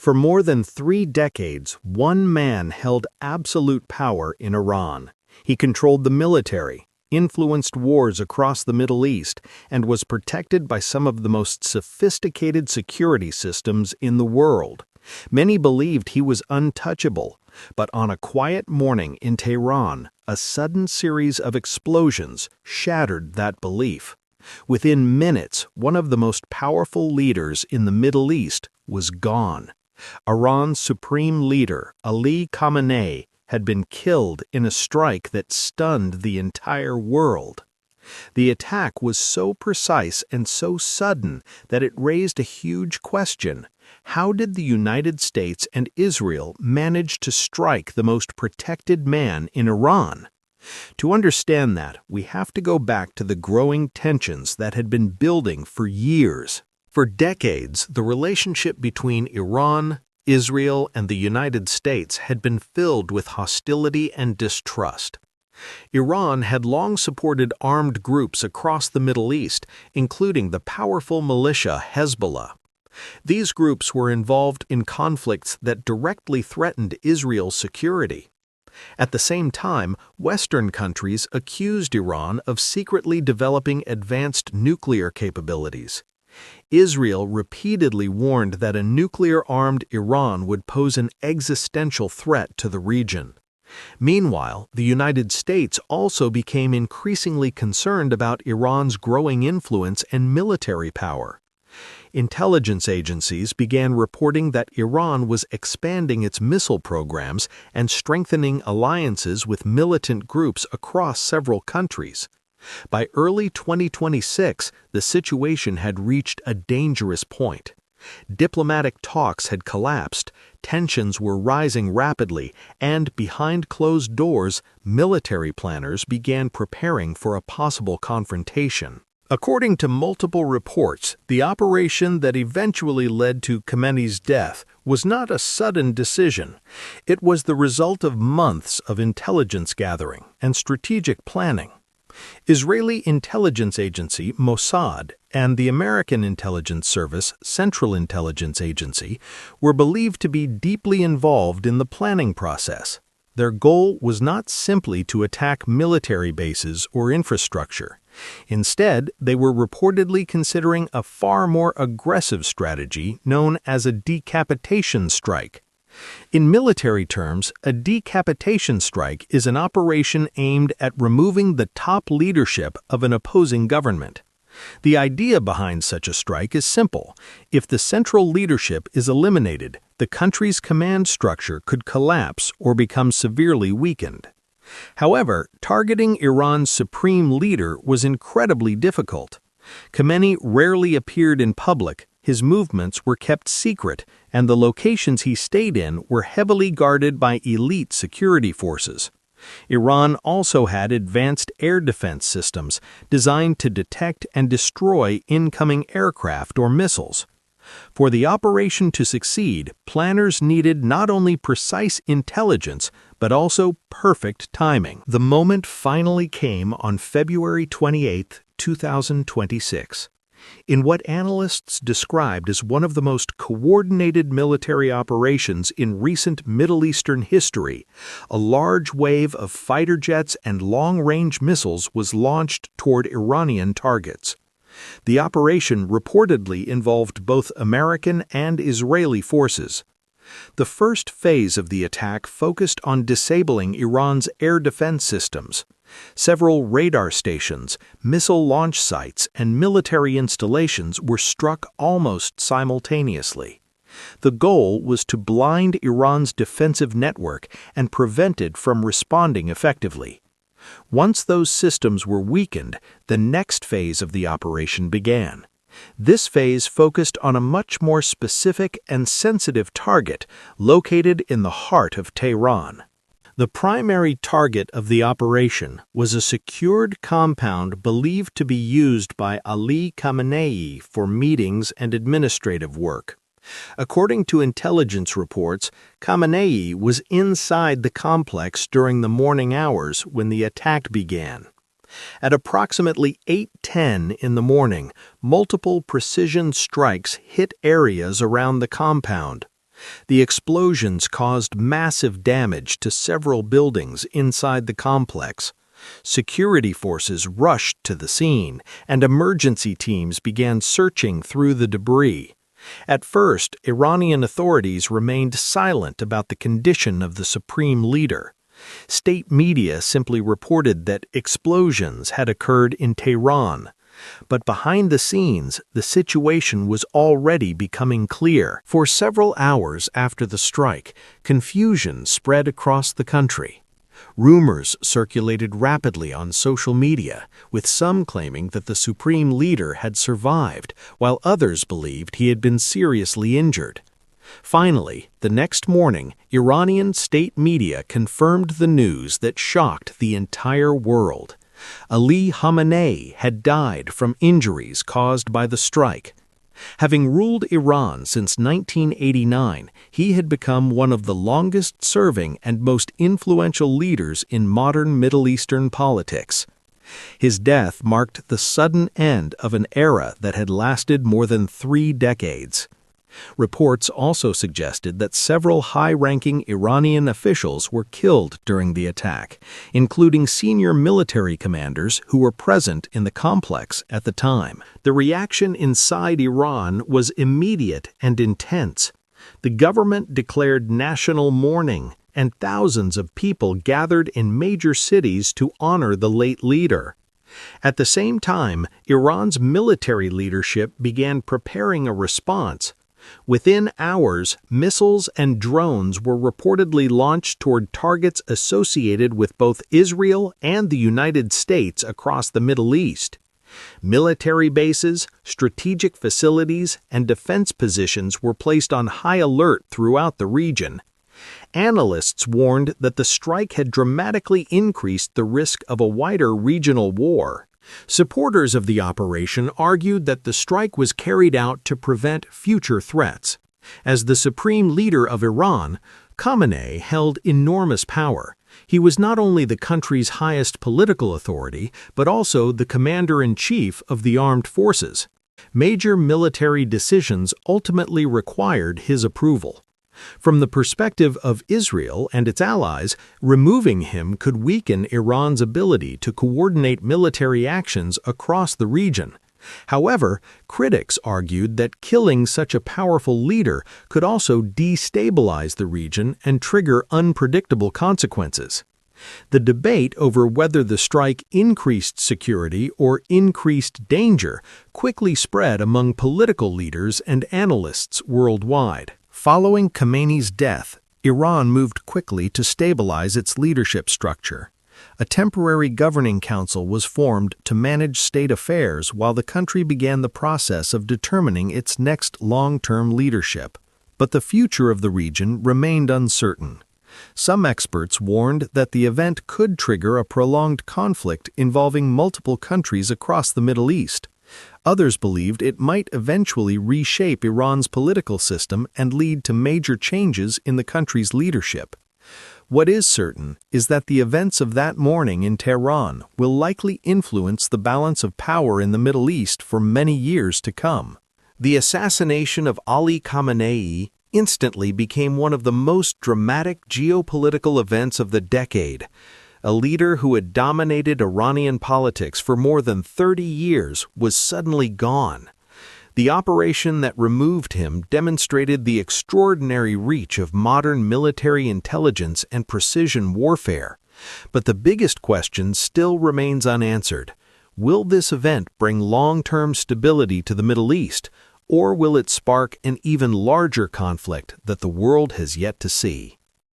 For more than 3 decades, one man held absolute power in Iran. He controlled the military, influenced wars across the Middle East, and was protected by some of the most sophisticated security systems in the world. Many believed he was untouchable, but on a quiet morning in Tehran, a sudden series of explosions shattered that belief. Within minutes, one of the most powerful leaders in the Middle East was gone. Iran's supreme leader, Ali Khamenei, had been killed in a strike that stunned the entire world. The attack was so precise and so sudden that it raised a huge question. How did the United States and Israel manage to strike the most protected man in Iran? To understand that, we have to go back to the growing tensions that had been building for years. For decades, the relationship between Iran, Israel, and the United States had been filled with hostility and distrust. Iran had long supported armed groups across the Middle East, including the powerful militia Hezbollah. These groups were involved in conflicts that directly threatened Israel's security. At the same time, Western countries accused Iran of secretly developing advanced nuclear capabilities. Israel repeatedly warned that a nuclear-armed Iran would pose an existential threat to the region. Meanwhile, the United States also became increasingly concerned about Iran's growing influence and military power. Intelligence agencies began reporting that Iran was expanding its missile programs and strengthening alliances with militant groups across several countries. By early 2026, the situation had reached a dangerous point. Diplomatic talks had collapsed, tensions were rising rapidly, and behind closed doors, military planners began preparing for a possible confrontation. According to multiple reports, the operation that eventually led to Khamenei's death was not a sudden decision. It was the result of months of intelligence gathering and strategic planning. Israeli intelligence agency Mossad and the American intelligence service Central Intelligence Agency were believed to be deeply involved in the planning process. Their goal was not simply to attack military bases or infrastructure. Instead, they were reportedly considering a far more aggressive strategy known as a decapitation strike. In military terms, a decapitation strike is an operation aimed at removing the top leadership of an opposing government. The idea behind such a strike is simple. If the central leadership is eliminated, the country's command structure could collapse or become severely weakened. However, targeting Iran's supreme leader was incredibly difficult. Khamenei rarely appeared in public, his movements were kept secret, and the locations he stayed in were heavily guarded by elite security forces. Iran also had advanced air defense systems designed to detect and destroy incoming aircraft or missiles. For the operation to succeed, planners needed not only precise intelligence, but also perfect timing. The moment finally came on February 28, 2026. In what analysts described as one of the most coordinated military operations in recent Middle Eastern history, a large wave of fighter jets and long-range missiles was launched toward Iranian targets. The operation reportedly involved both American and Israeli forces. The first phase of the attack focused on disabling Iran's air defense systems. Several radar stations, missile launch sites, and military installations were struck almost simultaneously. The goal was to blind Iran's defensive network and prevent it from responding effectively. Once those systems were weakened, the next phase of the operation began. This phase focused on a much more specific and sensitive target located in the heart of Tehran. The primary target of the operation was a secured compound believed to be used by Ali Khamenei for meetings and administrative work. According to intelligence reports, Khamenei was inside the complex during the morning hours when the attack began. At approximately 8:10 in the morning, multiple precision strikes hit areas around the compound. The explosions caused massive damage to several buildings inside the complex. Security forces rushed to the scene, and emergency teams began searching through the debris. At first, Iranian authorities remained silent about the condition of the supreme leader. State media simply reported that explosions had occurred in Tehran. But behind the scenes, the situation was already becoming clear. For several hours after the strike, confusion spread across the country. Rumors circulated rapidly on social media, with some claiming that the supreme leader had survived, while others believed he had been seriously injured. Finally, the next morning, Iranian state media confirmed the news that shocked the entire world. Ali Khamenei had died from injuries caused by the strike. Having ruled Iran since 1989, he had become one of the longest-serving and most influential leaders in modern Middle Eastern politics. His death marked the sudden end of an era that had lasted more than 3 decades. Reports also suggested that several high-ranking Iranian officials were killed during the attack, including senior military commanders who were present in the complex at the time. The reaction inside Iran was immediate and intense. The government declared national mourning, and thousands of people gathered in major cities to honor the late leader. At the same time, Iran's military leadership began preparing a response. Within hours, missiles and drones were reportedly launched toward targets associated with both Israel and the United States across the Middle East. Military bases, strategic facilities, and defense positions were placed on high alert throughout the region. Analysts warned that the strike had dramatically increased the risk of a wider regional war. Supporters of the operation argued that the strike was carried out to prevent future threats. As the supreme leader of Iran, Khamenei held enormous power. He was not only the country's highest political authority, but also the commander-in-chief of the armed forces. Major military decisions ultimately required his approval. From the perspective of Israel and its allies, removing him could weaken Iran's ability to coordinate military actions across the region. However, critics argued that killing such a powerful leader could also destabilize the region and trigger unpredictable consequences. The debate over whether the strike increased security or increased danger quickly spread among political leaders and analysts worldwide. Following Khamenei's death, Iran moved quickly to stabilize its leadership structure. A temporary governing council was formed to manage state affairs while the country began the process of determining its next long-term leadership. But the future of the region remained uncertain. Some experts warned that the event could trigger a prolonged conflict involving multiple countries across the Middle East. Others believed it might eventually reshape Iran's political system and lead to major changes in the country's leadership. What is certain is that the events of that morning in Tehran will likely influence the balance of power in the Middle East for many years to come. The assassination of Ali Khamenei instantly became one of the most dramatic geopolitical events of the decade. A leader who had dominated Iranian politics for more than 30 years was suddenly gone. The operation that removed him demonstrated the extraordinary reach of modern military intelligence and precision warfare. But the biggest question still remains unanswered. Will this event bring long-term stability to the Middle East, or will it spark an even larger conflict that the world has yet to see?